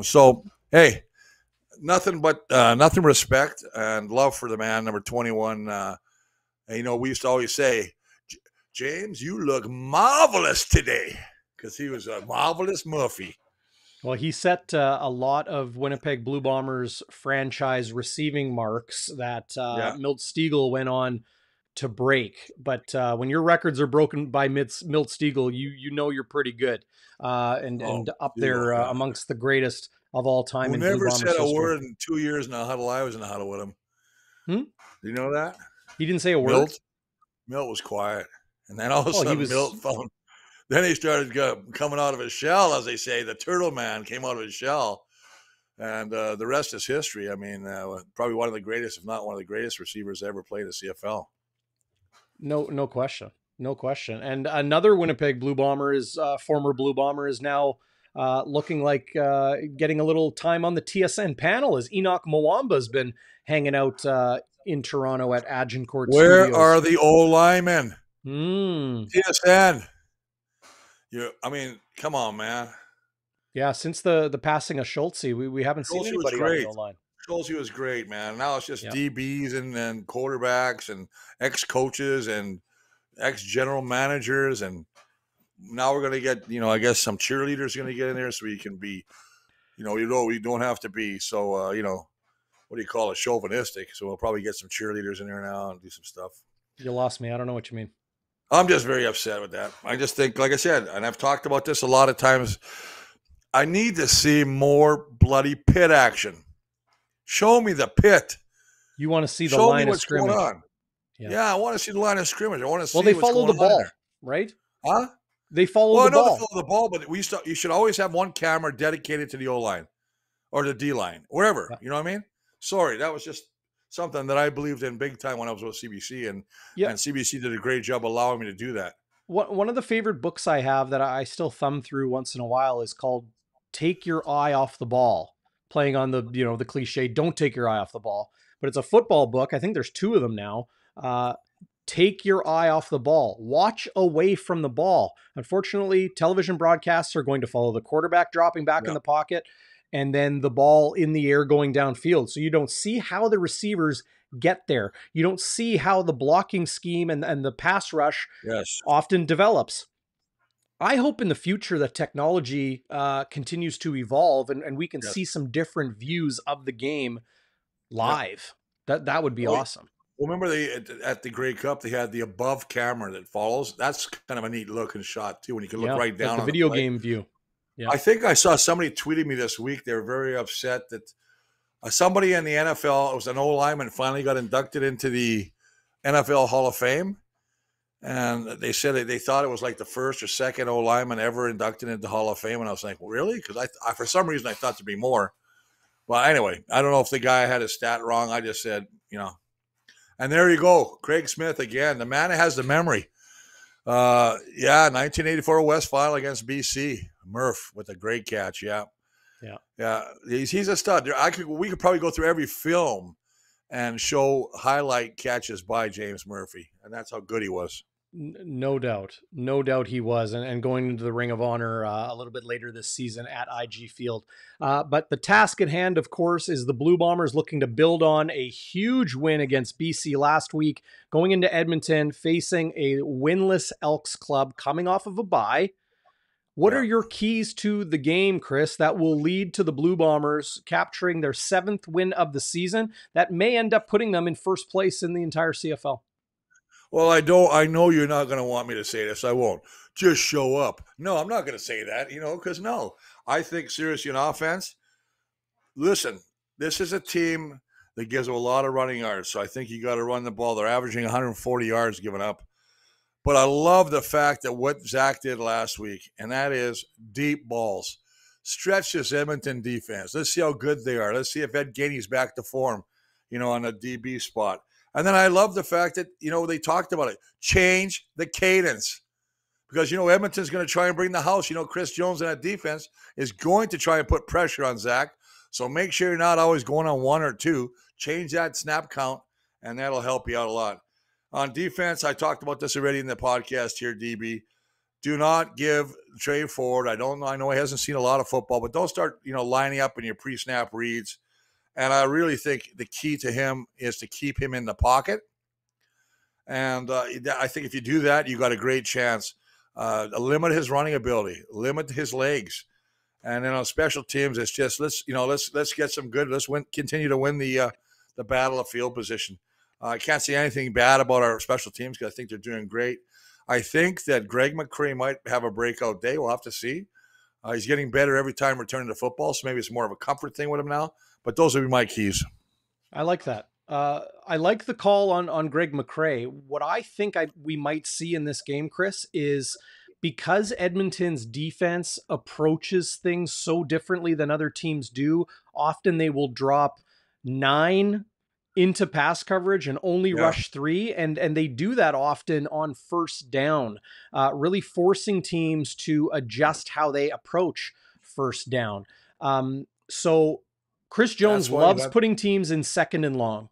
So hey, nothing but respect and love for the man, number 21. And, we used to always say, James, you look marvelous today, because he was a marvelous Murphy. Well, he set a lot of Winnipeg Blue Bombers franchise receiving marks that Milt Stiegel went on to break. But when your records are broken by Milt Stiegel, you know you're pretty good and up there amongst the greatest of all time Who in Blue never Bombers said a history. word in 2 years in the huddle. I was in the huddle with him. Hmm? Do you know that? He didn't say a word? Milt was quiet. And then all of a sudden, he was... Milt found. Then he started coming out of his shell, as they say. The turtle man came out of his shell. And the rest is history. I mean, probably one of the greatest, if not one of the greatest receivers ever played at CFL. No question. No question. And another Winnipeg Blue Bomber former Blue Bomber is now looking like getting a little time on the TSN panel, as Enoch Mwamba has been hanging out in Toronto at Agincourt Where Studios. are the old linemen? Mm. TSN. Come on, man. Yeah, since the passing of Schultze, we haven't seen anybody on the O-line. Schultze was great, man. Now it's just DBs and quarterbacks and ex-coaches and ex-general managers. And now we're going to get, I guess some cheerleaders going to get in there so we can be, we don't have to be so, what do you call it, chauvinistic. So we'll probably get some cheerleaders in there now and do some stuff. You lost me. I don't know what you mean. I'm just very upset with that. I just think, like I said, and I've talked about this a lot of times, I need to see more bloody pit action. Show me the pit. You want to see the Show me line of what's going scrimmage. on. Yeah. Yeah, I want to see the line of scrimmage. I want to Well, see they what's follow going the on in there. ball, right? Huh? They follow Well, the I know they ball. follow the ball, but you should always have one camera dedicated to the O line or the D line, wherever. Yeah. You know what I mean? Sorry, that was just something that I believed in big time when I was with CBC, and Yeah. CBC did a great job allowing me to do that. One of the favorite books I have that I still thumb through once in a while is called "Take Your Eye Off the Ball," playing on the cliche "Don't take your eye off the ball." But it's a football book. I think there's two of them now. Take your eye off the ball. Watch away from the ball. Unfortunately, television broadcasts are going to follow the quarterback dropping back in Yeah. the pocket and then the ball in the air going downfield. So you don't see how the receivers get there. You don't see how the blocking scheme and the pass rush Yes. often develops. I hope in the future that technology continues to evolve and we can Yes. see some different views of the game Yeah. live. That would be Oh, awesome. remember at the Grey Cup they had the above camera that follows. That's kind of a neat looking shot too when you can look Yeah, right like down the on the video play. game view. Yeah. I think I saw somebody tweeting me this week. They were very upset that somebody in the NFL, it was an O lineman, finally got inducted into the NFL Hall of Fame. And they said they thought it was like the first or second O lineman ever inducted into the Hall of Fame. And I was like, well, really? Because I, for some reason, I thought there'd be more. Well, anyway, I don't know if the guy had his stat wrong. I just said, And there you go. Craig Smith again. The man has the memory. 1984 West Final against BC. Murph with a great catch. Yeah. Yeah. Yeah. He's a stud. We could probably go through every film and show highlight catches by James Murphy. And that's how good he was. No doubt. No doubt he was. And going into the Ring of Honor a little bit later this season at IG Field. But the task at hand, of course, is the Blue Bombers looking to build on a huge win against BC last week, going into Edmonton, facing a winless Elks club coming off of a bye. What are your keys to the game, Chris, that will lead to the Blue Bombers capturing their 7th win of the season that may end up putting them in first place in the entire CFL? Well, I know you're not going to want me to say this. I won't. Just show up. No, I'm not going to say that, because no. I think seriously in offense, listen, this is a team that gives them a lot of running yards. So I think you got to run the ball. They're averaging 140 yards given up. But I love the fact that what Zach did last week, and that is deep balls. Stretch this Edmonton defense. Let's see how good they are. Let's see if Ed Gainey's back to form, on a DB spot. And then I love the fact that, they talked about it. Change the cadence. Because, Edmonton's going to try and bring the house. Chris Jones in that defense is going to try and put pressure on Zach. So make sure you're not always going on one or two. Change that snap count, and that'll help you out a lot. On defense, I talked about this already in the podcast here, DB. Do not give Tre Ford. I know he hasn't seen a lot of football, but don't start, lining up in your pre-snap reads. And I really think the key to him is to keep him in the pocket. And I think if you do that, you got a great chance. Limit his running ability, limit his legs. And then on special teams, it's just let's get some good. Let's continue to win the battle of field position. I can't say anything bad about our special teams because I think they're doing great. I think that Greg McCrae might have a breakout day. We'll have to see. He's getting better every time returning to football, so maybe it's more of a comfort thing with him now. But those would be my keys. I like that. I like the call on Greg McCrae. What I think we might see in this game, Chris, is because Edmonton's defense approaches things so differently than other teams do, often they will drop 9 into pass coverage and only rush 3. And they do that often on first down, really forcing teams to adjust how they approach first down. So Chris Jones loves putting teams in second and long.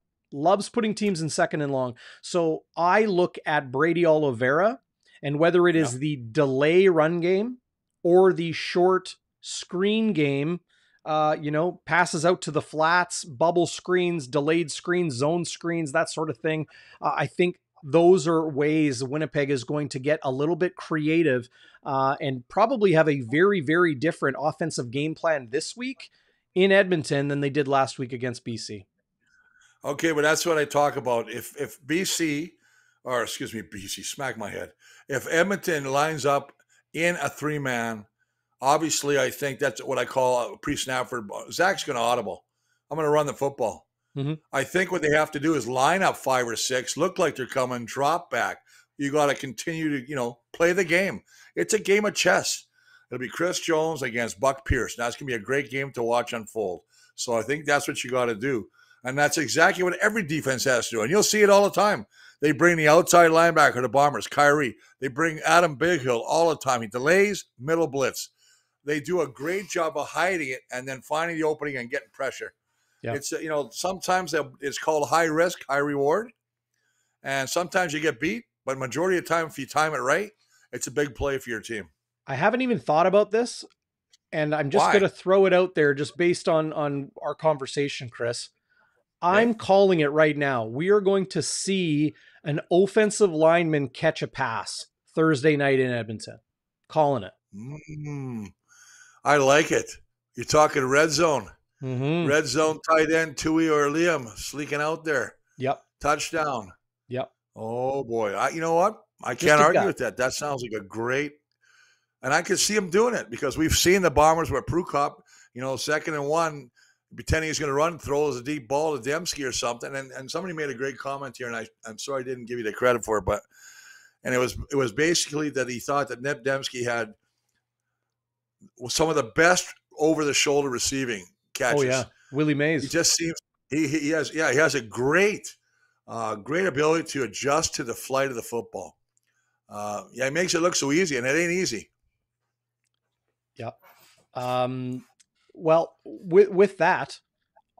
So I look at Brady Oliveira, and whether it is the delay run game or the short screen game, passes out to the flats, bubble screens, delayed screens, zone screens, that sort of thing. I think those are ways Winnipeg is going to get a little bit creative and probably have a very, very different offensive game plan this week in Edmonton than they did last week against BC. Okay, but that's what I talk about. If BC or excuse me, BC, smack my head. If Edmonton lines up in a 3-man, obviously I think that's what I call a pre-snap for Zach's going to audible. I'm going to run the football. Mm-hmm. I think what they have to do is line up 5 or 6, look like they're coming, drop back. You got to continue to, play the game. It's a game of chess. It'll be Chris Jones against Buck Pierce. That's going to be a great game to watch unfold. So I think that's what you got to do. And that's exactly what every defense has to do. And you'll see it all the time. They bring the outside linebacker, the Bombers, Kyrie. They bring Adam Bighill all the time. He delays, middle blitz. They do a great job of hiding it and then finding the opening and getting pressure. Yeah. It's, sometimes it's called high risk, high reward. And sometimes you get beat. But majority of the time, if you time it right, it's a big play for your team. I haven't even thought about this, and I'm just going to throw it out there just based on our conversation, Chris. I'm calling it right now. We are going to see an offensive lineman catch a pass Thursday night in Edmonton. Calling it. I like it. You're talking red zone. Mm-hmm. Red zone tight end, Tui or Liam sleeking out there. Yep. Touchdown. Yep. Oh, boy. You know what? I can't argue with that. That sounds like a great – and I can see him doing it because we've seen the Bombers with Prukop, 2nd and 1, pretending he's going to run, throws a deep ball to Dembski or something. And somebody made a great comment here, and I'm sorry I didn't give you the credit for it, but – and it was basically that he thought that Nip Dembski had some of the best over-the-shoulder receiving catches. Oh, yeah. Willie Mays. He just seems – he has a great ability to adjust to the flight of the football. It makes it look so easy, and it ain't easy. Yeah. Well, with that,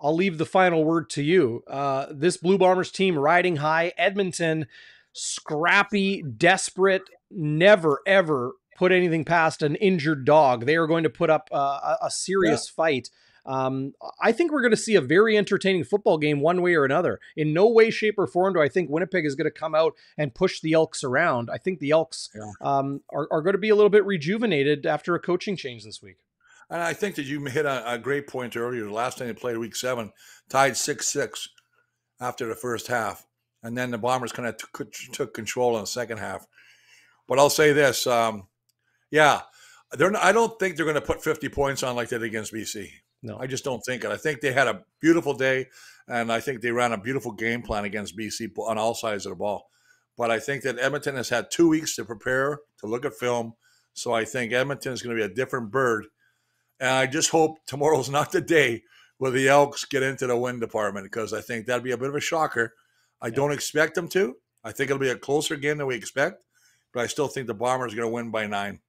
I'll leave the final word to you. This Blue Bombers team riding high. Edmonton, scrappy, desperate, never, ever put anything past an injured dog. They are going to put up a serious fight. I think we're going to see a very entertaining football game one way or another. In no way, shape, or form do I think Winnipeg is going to come out and push the Elks around. I think the Elks are going to be a little bit rejuvenated after a coaching change this week. And I think that you hit a great point earlier. The last time they played week 7, tied 6-6 after the first half. And then the Bombers kind of took control in the second half. But I'll say this. I don't think they're going to put 50 points on like they did against BC. No, I just don't think it. I think they had a beautiful day, and I think they ran a beautiful game plan against BC on all sides of the ball. But I think that Edmonton has had 2 weeks to prepare, to look at film. So I think Edmonton is going to be a different bird. And I just hope tomorrow's not the day where the Elks get into the win department, because I think that'd be a bit of a shocker. I don't expect them to. I think it'll be a closer game than we expect, but I still think the Bombers are going to win by 9.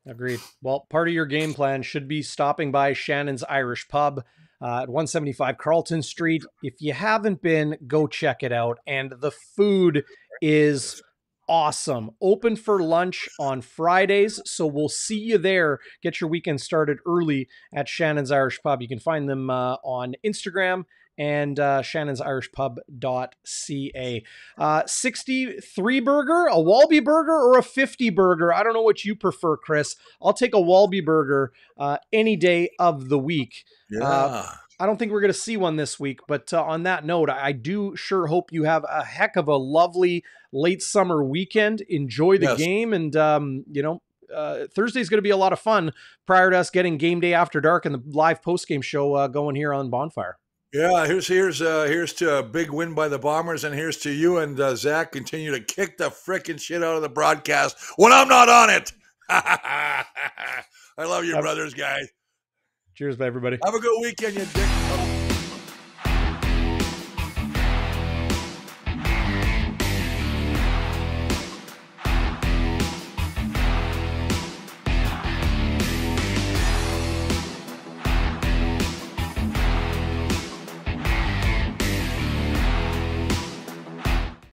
Agreed. Well, part of your game plan should be stopping by Shannon's Irish Pub at 175 Carlton Street. If you haven't been, go check it out. And the food is awesome. Open for lunch on Fridays, so we'll see you there. Get your weekend started early at Shannon's Irish Pub. You can find them on Instagram and shannonsirishpub.ca. 63 burger, a Walby burger, or a 50 burger? I don't know what you prefer, Chris. I'll take a Walby burger any day of the week. Yeah. I don't think we're going to see one this week, but on that note, I do sure hope you have a heck of a lovely late summer weekend. Enjoy the game, and Thursday's going to be a lot of fun prior to us getting Game Day After Dark and the live postgame show going here on Bonfire. Yeah, here's to a big win by the Bombers, and here's to you and Zach continue to kick the frickin' shit out of the broadcast when I'm not on it. I love you, brothers, guys. Cheers, everybody. Have a good weekend, you dick.